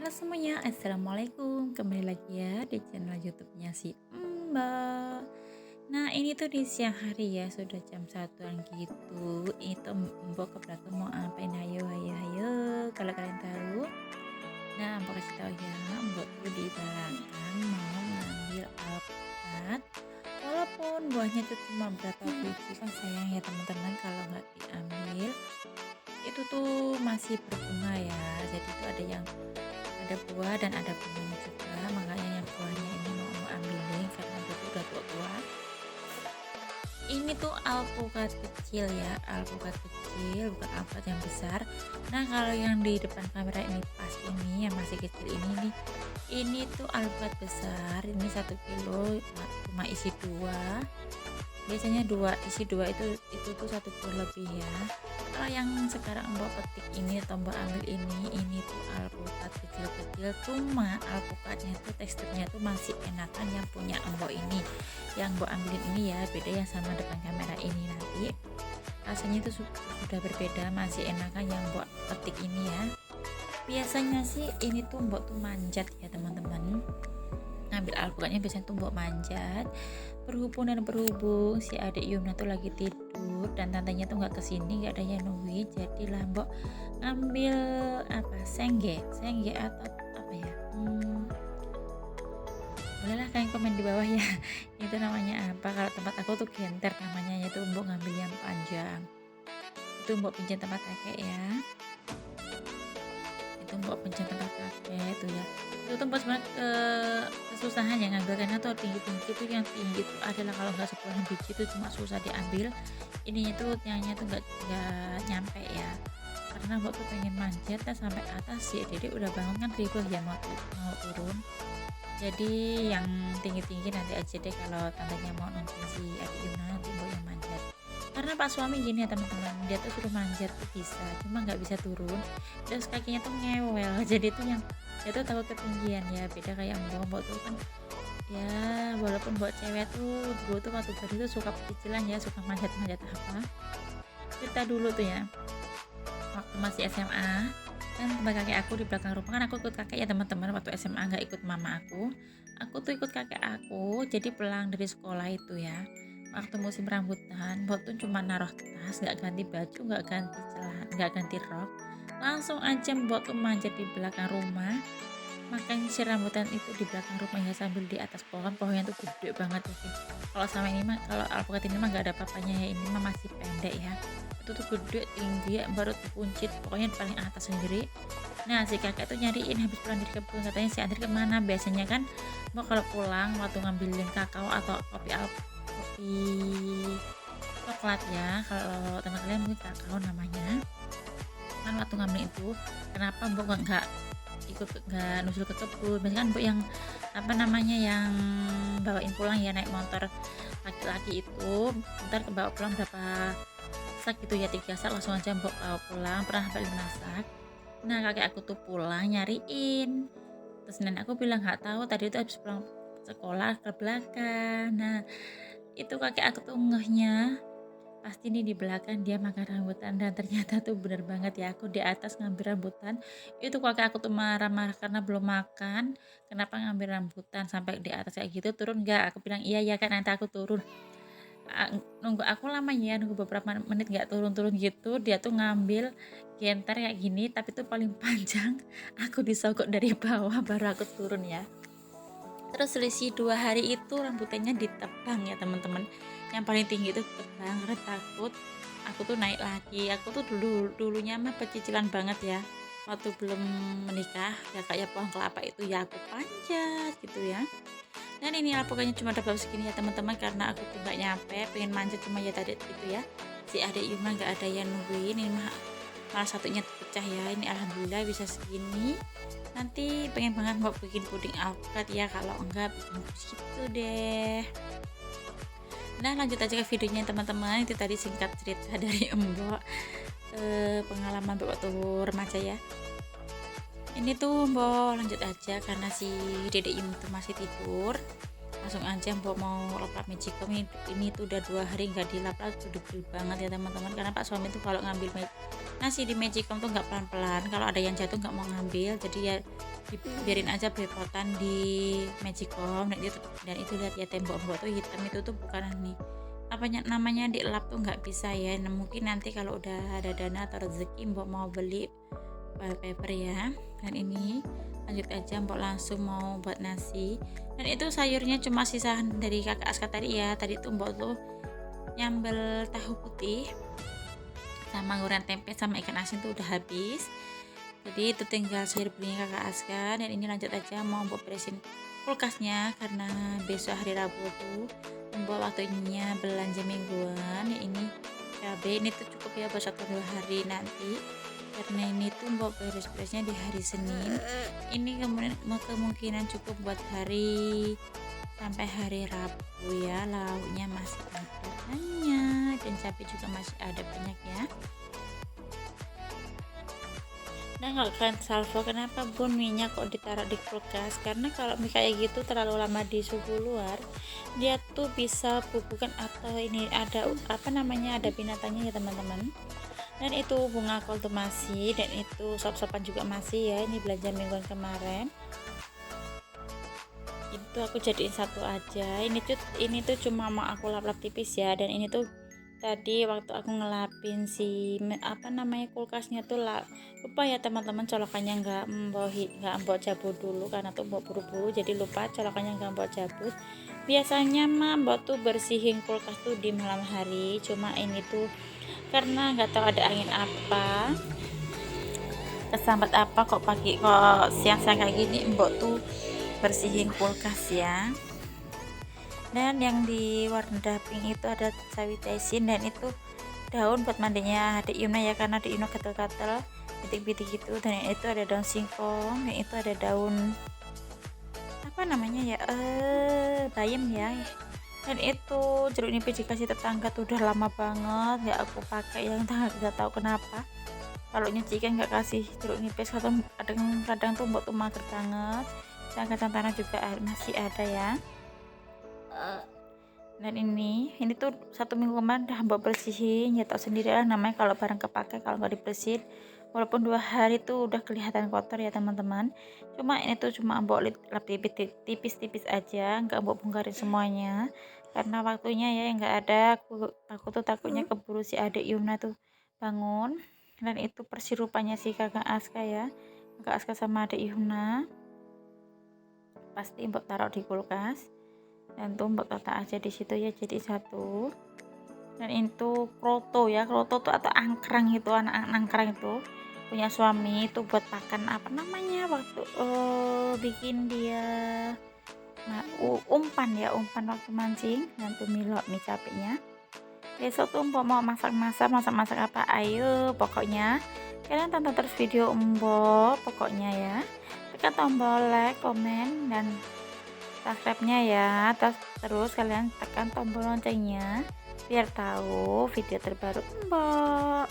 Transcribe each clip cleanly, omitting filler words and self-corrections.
Halo semuanya, assalamualaikum. Kembali lagi ya di channel YouTube-nya si Mbak. Nah ini tuh di siang hari ya, sudah jam satuan gitu. Ini tuh Mbak ke belakang mau ngapain? Hayo, hayo, hayo. Kalau kalian tahu, nah Mbak kasih tahu ya, Mbak tuh di belakang mau ngambil alpukat. Walaupun buahnya tuh cuma berapa biji kan sayang ya teman-teman kalau nggak diambil. Itu tuh masih berbunga ya. Jadi tuh ada buah dan ada bunganya juga, makanya yang buahnya ini mau ambilin karena dia tuh udah tua-tua. Ini tuh alpukat kecil ya, alpukat kecil bukan alpukat yang besar. Nah kalau yang di depan kamera ini pas ini yang masih kecil ini tuh alpukat besar. Ini 1 kilo cuma isi dua, biasanya dua isi dua itu tuh 1 kilo lebih ya. Kalau yang sekarang Mbak petik ini atau Mbak ambil ini tuh alpukat kecil-kecil, cuma alpukatnya tuh teksturnya tuh masih enakan yang punya Mbak ini. Yang Mbak ambilin ini ya beda yang sama depan kamera ini, nanti rasanya itu sudah berbeda, masih enakan yang Mbak petik ini ya. Biasanya sih ini tuh Mbak tuh manjat ya teman-teman, ngambil alpukatnya biasanya tuh Mbak manjat. Berhubung si adik Yumna tuh lagi tidur dan tantenya tuh nggak kesini, nggak ada yang nungguin, jadi Mbok ngambil apa, sengge atau apa ya, bolehlah kalian komen di bawah ya itu namanya apa. Kalau tempat aku tuh genter namanya, itu Mbok ngambil yang panjang, itu Mbok pinjam tempat kakek ya, itu Mbok pinjam tempat kakek tuh ya. Itu tuh sebenarnya kesusahan yang ngambil karena tuh tinggi-tinggi itu, yang tinggi itu adalah kalau nggak 10 biji itu cuma susah diambil, ininya tuh tiangnya tuh nggak nyampe ya, karena Mbak tuh pengen manjat dan sampai atas. Si Dede udah bangun kan ribet ya mau turun, jadi yang tinggi-tinggi nanti aja deh kalau tantenya mau nonton si adik Yuna, nanti Mbak yang manjat. Karena Pak suami gini ya teman-teman, dia tuh suruh manjat tuh bisa, cuma nggak bisa turun, terus kakinya tuh ngewel jadi tuh yang dia tuh takut ketinggian ya, beda kayak Mbak tuh kan ya, walaupun buat cewek tuh dulu tuh waktu tadi tuh suka pecicilan ya, suka manjat-manjat apa. Kita dulu tuh ya waktu masih SMA kan tempat kakek aku di belakang rumah, kan aku ikut kakek ya teman-teman, waktu SMA nggak ikut mama aku tuh ikut kakek aku, jadi pulang dari sekolah itu ya, waktu musim rambutan Mbak tuh cuma naruh tas, nggak ganti baju, nggak ganti celana, nggak ganti rok, langsung aja Mbak tuh manjat di belakang rumah. Makanya si rambutan itu di belakang rumah ya, sambil di atas pohonnya tuh gede banget ya. Kalau sama ini mah, kalau alpukat ini mah nggak ada papanya ya, ini mah masih pendek ya. Itu tuh gede tinggi ya, baru tuh pokoknya di paling atas sendiri. Nah si kakek tuh nyariin habis pulang dari kebun, katanya si Andri kemana. Biasanya kan mau kalau pulang waktu ngambilin kakao atau kopi coklat ya, kalau teman kalian mungkin kakao namanya, kan waktu ngambil itu kenapa Mbok nggak nusul ke kebun. Biasanya kan Mbok yang apa namanya, yang bawain pulang ya, naik motor laki-laki itu, ntar kebawa pulang berapa sak gitu ya, 3 sak langsung aja Mbok bawa pulang, pernah balik masak. Nah kakek aku tuh pulang nyariin, terus nenek aku bilang nggak tahu, tadi itu habis pulang sekolah ke belakang. Nah itu kakek aku tuh ngehnya pasti nih di belakang dia makan rambutan, dan ternyata tuh bener banget ya, aku di atas ngambil rambutan. Itu kakek aku tuh marah-marah karena belum makan, kenapa ngambil rambutan sampai di atas kayak gitu, turun nggak? Aku bilang iya ya kan, nanti aku turun. Nunggu aku lama ya, nunggu beberapa menit nggak turun-turun gitu, dia tuh ngambil genter kayak gini tapi tuh paling panjang, aku disogok dari bawah baru aku turun ya. Terus selisih 2 hari itu rambutannya ditebang ya teman-teman, yang paling tinggi itu tebang karena takut aku tuh naik lagi. Aku tuh dulunya mah pecicilan banget ya, waktu belum menikah ya, kayak pohon kelapa itu ya aku panjat gitu ya. Dan ini alpukannya cuma dapat segini ya teman-teman, karena aku tuh nggak nyampe, pengen manjat cuma ya tadi itu ya, si adik Yuma nggak ada yang nungguin, ini mah malah satunya terpecah ya. Ini alhamdulillah bisa segini. Nanti pengen banget mau bikin puding alpukat ya, kalau enggak bikin gitu deh. Nah lanjut aja ke videonya teman-teman. Itu tadi singkat cerita dari Mbok, pengalaman Mbok waktu remaja ya. Ini tuh Mbok lanjut aja karena si dedek Yum tuh masih tidur, langsung aja Mbok mau lap magicom. Ini tuh udah 2 hari nggak dilap, tuh degil banget ya teman-teman, karena Pak suami tuh kalau nasi di magicom tuh nggak pelan-pelan, kalau ada yang jatuh nggak mau ngambil, jadi ya biarin aja belepotan di magicom. Dan itu lihat ya, tembok-tembok tuh hitam itu tuh bukan nih apanya namanya dilap tuh nggak bisa ya. Nah, mungkin nanti kalau udah ada dana atau rezeki mbok mau beli wallpaper ya. Dan ini lanjut aja, mbok langsung mau buat nasi. Dan itu sayurnya cuma sisahan dari kakak Aska tadi ya. Tadi tuh mbok tuh nyambel tahu putih sama goreng tempe sama ikan asin tuh udah habis, jadi itu tinggal sayur belinya kakak Aska. Dan ini lanjut aja mau mbok beresin kulkasnya karena besok hari Rabu tuh mbok waktunya belanja mingguan ya. Ini cabai ini tuh cukup ya buat 1-2 hari nanti, karena ini tuh mbok beres-beresnya di hari Senin. Ini kemungkinan cukup buat hari sampai hari Rabu ya. Lauknya masih ada banyak dan cabai juga masih ada banyak ya. Nah, kalau kalian salvo, kenapa bun minyak kok ditaruh di kulkas? Karena kalau mie kayak gitu terlalu lama di suhu luar, dia tuh bisa bubukan atau ini ada apa namanya, ada binatangnya ya teman-teman. Dan itu bunga kol tuh masih, dan itu sop-sopan juga masih ya. Ini belanja mingguan kemarin. Itu aku jadiin satu aja. Ini tuh cuma mau aku lap-lap tipis ya. Dan ini tuh tadi waktu aku ngelapin si apa namanya kulkasnya tuh lupa ya teman-teman, colokannya nggak mbok cabut dulu karena tuh mbok buru-buru, jadi lupa colokannya nggak mbok cabut. Biasanya mah mbok tuh bersihin kulkas tuh di malam hari, cuma ini tuh karena nggak tahu ada angin apa, kesambat apa kok pagi kok siang-siang kayak gini mbok tuh bersihin kulkas ya. Dan yang di warna pink itu ada sawi taisin, dan itu daun buat mandinya adik Yuna ya, karena adik Yuna gatel-gatel bitik-bitik gitu. Dan itu ada daun singkong, dan itu ada daun apa namanya ya, bayam ya. Dan itu jeruk nipis dikasih tetangga tuh udah lama banget nggak aku pakai, yang nggak tahu kenapa kalau nyuci kan nggak kasih jeruk nipis, kadang tuh mbok tuh mager banget. Dan kacang tanah juga masih ada ya. Dan ini tuh 1 minggu kemarin udah mbak bersihin ya, tau sendiri lah namanya kalau barang kepake kalau nggak dibersihin walaupun 2 hari tuh udah kelihatan kotor ya teman-teman. Cuma ini tuh cuma mbak lap tipis-tipis aja, nggak mbak bongkarin semuanya karena waktunya ya nggak ada. Aku tuh takutnya keburu si adik Yuna tuh bangun. Dan itu persirupannya si kakak Aska ya, kakak Aska sama adik Yuna pasti mbak taruh di kulkas. Dan tuh mbak tata aja di situ ya, jadi satu. Dan itu kroto ya, kroto tuh atau angkrang itu, anak angkrang itu punya suami itu buat makan apa namanya waktu bikin dia umpan ya, umpan waktu mancing. Dan tuh mie capeknya. Besok tuh mbak mau masak apa, ayo pokoknya kalian tonton terus video mbak pokoknya ya. Tekan tombol like, komen, dan subscribe-nya ya. Terus kalian tekan tombol loncengnya biar tahu video terbaru mbak.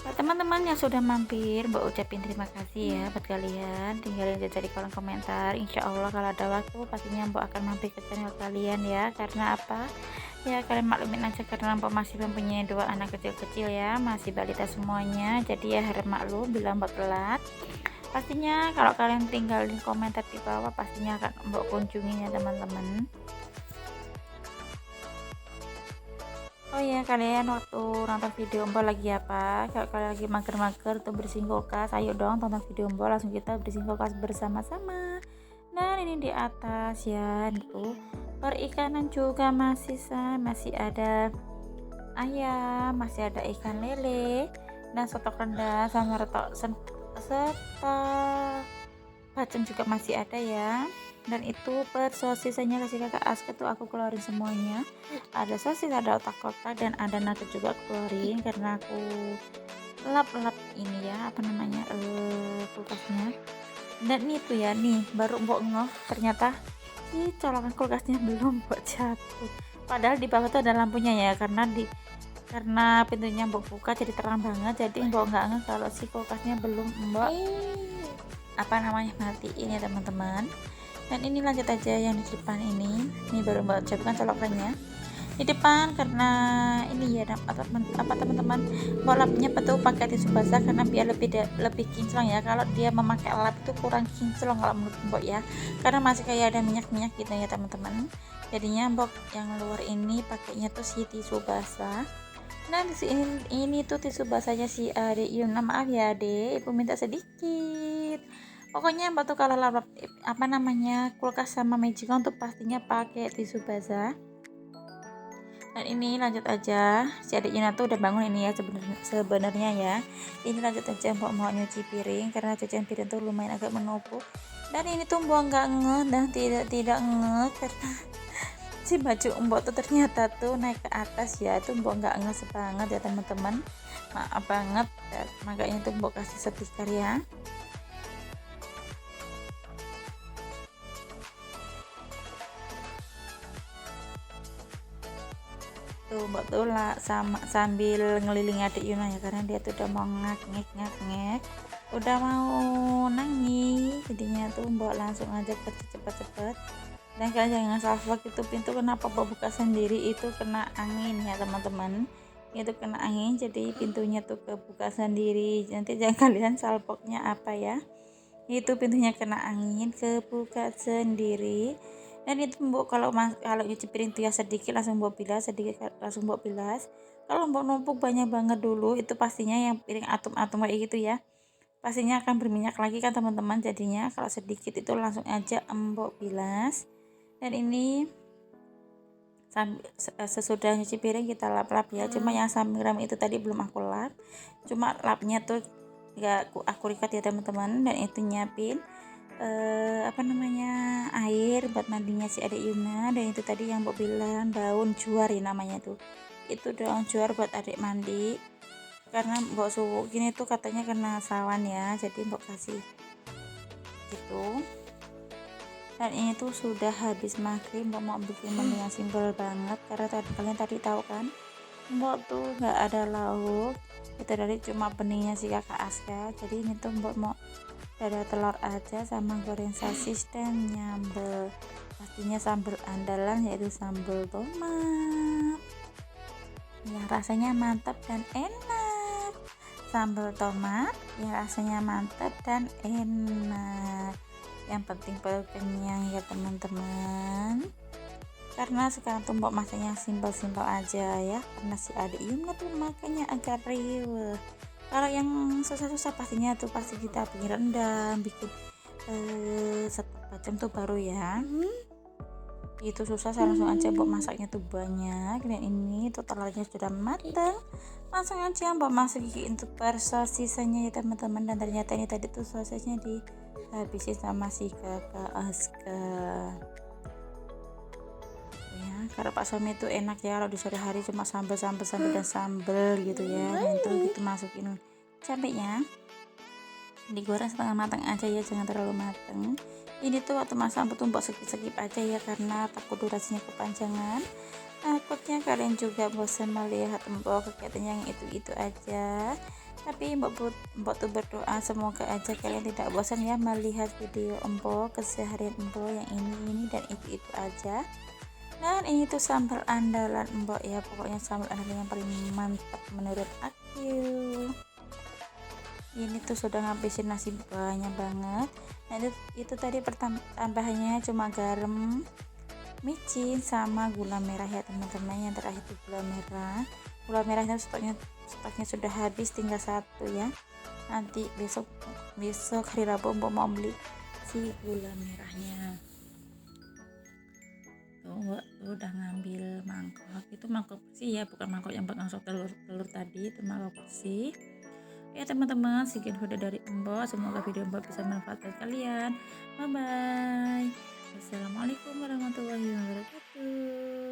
Buat teman-teman yang sudah mampir, mbak ucapin terima kasih ya buat kalian. Tinggalin aja di kolom komentar, insya Allah kalau ada waktu pastinya mbak akan mampir ke channel kalian ya. Karena apa ya, kalian maklumin aja karena mbak masih mempunyai 2 anak kecil-kecil ya, masih balita semuanya, jadi ya harap maklum bila mbak telat. Pastinya kalau kalian tinggalin komentar di bawah pastinya akan mbak kunjungin ya teman-teman. Oh ya, kalian waktu nonton video mbak lagi apa? Kalau kalian lagi mager-mager tuh bersihin kulkas, ayo dong tonton video mbak, langsung kita bersihin kulkas bersama-sama. Nah ini di atas ya, itu perikanan juga masih ada ayam, masih ada ikan lele, dan soto rendang sama serta bacem juga masih ada ya. Dan itu per sosisnya kasih kakak Aska tuh aku keluarin semuanya, ada sosis, ada otak-otak, dan ada nugget juga aku keluarin karena aku lap-lap ini ya apa namanya kulkasnya. Dan itu ya nih baru mbok ngeh ternyata si colokan kulkasnya belum mbok jatuh, padahal di bawah tuh ada lampunya ya, karena pintunya mbok buka jadi terang banget, jadi mbok nggak ngeh kalau si kulkasnya belum mbok apa namanya matiin ya teman-teman. Dan ini lanjut aja yang di depan ini baru mbak ucapkan colokannya. di depan karena ini ya apa teman-teman, mau lapnya betul pakai tisu basah karena biar lebih kinclong ya. Kalau dia memakai lap itu kurang kinclong kalau menurut mbok ya, karena masih kayak ada minyak-minyak gitu ya teman-teman. Jadinya mbok yang luar ini pakainya tuh si tisu basah. Nah di sini ini tuh tisu basahnya si adik Yuna, maaf ya adik, ibu minta sedikit. Pokoknya mbak tuh kalau lap apa namanya kulkas sama Magica untuk pastinya pakai tisu basah. Dan ini lanjut aja, si adik Yuna tuh udah bangun ini ya sebenarnya ya. Ini lanjut aja mbak mau nyuci piring karena cucian piring tuh lumayan agak menumpuk. Dan ini tuh mbak nggak ngeh dan tidak ngeh karena si baju mbok tuh ternyata tuh naik ke atas ya. Itu mbok nggak nge banget ya teman-teman, maaf banget ya, makanya tuh mbok kasih stiker ya. Tuh mbok tuh lah sama sambil ngeliling adik Yuna ya karena dia tuh udah mau ngek udah mau nangis, jadinya tuh mbok langsung aja kerja cepet-cepet. Dan kalian jangan salfok, itu pintu kenapa buka sendiri itu kena angin ya teman-teman, itu kena angin jadi pintunya tuh kebuka sendiri. Nanti jangan kalian salpoknya apa ya, itu pintunya kena angin kebuka sendiri. Dan itu mbok kalau nyuci piring tuh ya sedikit langsung mbok bilas, sedikit langsung mbok bilas. Kalau mbok numpuk banyak banget dulu itu pastinya yang piring atom-atom kayak gitu ya, pastinya akan berminyak lagi kan teman-teman. Jadinya kalau sedikit itu langsung aja mbok bilas. Dan ini sesudah nyuci piring kita lap-lap ya, cuma yang sambiram itu tadi belum aku lap, cuma lapnya tuh gak aku ikat ya teman-teman. Dan itu nyiapin apa namanya air buat mandinya si adik Yuna. Dan itu tadi yang mbok bilang daun juar ya namanya tuh, itu daun juar buat adik mandi karena mbok suhu gini tuh katanya kena sawan ya, jadi mbok kasih gitu. Dan ini tuh sudah habis maghrib, mbak mau bikin menu yang simple banget karena kalian tadi tahu kan mbak tuh nggak ada lauk, itu dari cuma benihnya si kakak Aska. Jadi ini tuh mbak mau ada telur aja sama goreng sosis dan nyambel, pastinya sambal andalan yaitu sambal tomat yang rasanya mantap dan enak. Sambal tomat yang rasanya mantap dan enak, yang penting perut kenyang ya teman-teman. Karena sekarang tuh mbak masaknya simpel-simpel aja ya, karena si adik Yuna tuh makanya agak riweh. Kalau yang susah-susah pastinya tuh pasti kita bikin rendang, bikin setengah macam tuh baru ya. Itu susah, saya langsung aja mbak masaknya tuh banyak. Dan ini tuh telurnya sudah matang, langsung aja mbak masak untuk per sisanya ya teman-teman. Dan ternyata ini tadi tuh sosisnya dihabisin sama si kakak Aska ya, karena Pak suami itu enak ya kalau di sore hari cuma sambal dan sambal gitu ya. Dan itu gitu masukin cabenya, digoreng setengah matang aja ya, jangan terlalu matang. Ini tuh waktu masak tuh mbak skip aja ya karena takut durasinya kepanjangan, takutnya kalian juga bosan melihat mbak kegiatan yang itu aja. Tapi mbak tuh berdoa semoga aja kalian tidak bosan ya melihat video mbak keseharian mbak yang ini dan itu aja. Dan ini tuh sambal andalan mbak ya, pokoknya sambal andalan yang paling mantap menurut aku. Ini tuh sudah ngabisin nasi banyak banget. Nah itu tadi tambahannya cuma garam, micin sama gula merah ya teman-teman. Yang terakhir itu gula merahnya stoknya sudah habis, tinggal satu ya. Nanti besok hari Rabu mbak mau beli si gula merahnya. Tuh mbak tuh udah ngambil mangkok, itu mangkok bersih ya, bukan mangkok yang buat ngosok telur tadi, itu mangkok bersih ya teman-teman. Sekian video dari mbak, semoga video mbak bisa manfaat kalian. Bye bye, wassalamualaikum warahmatullahi wabarakatuh.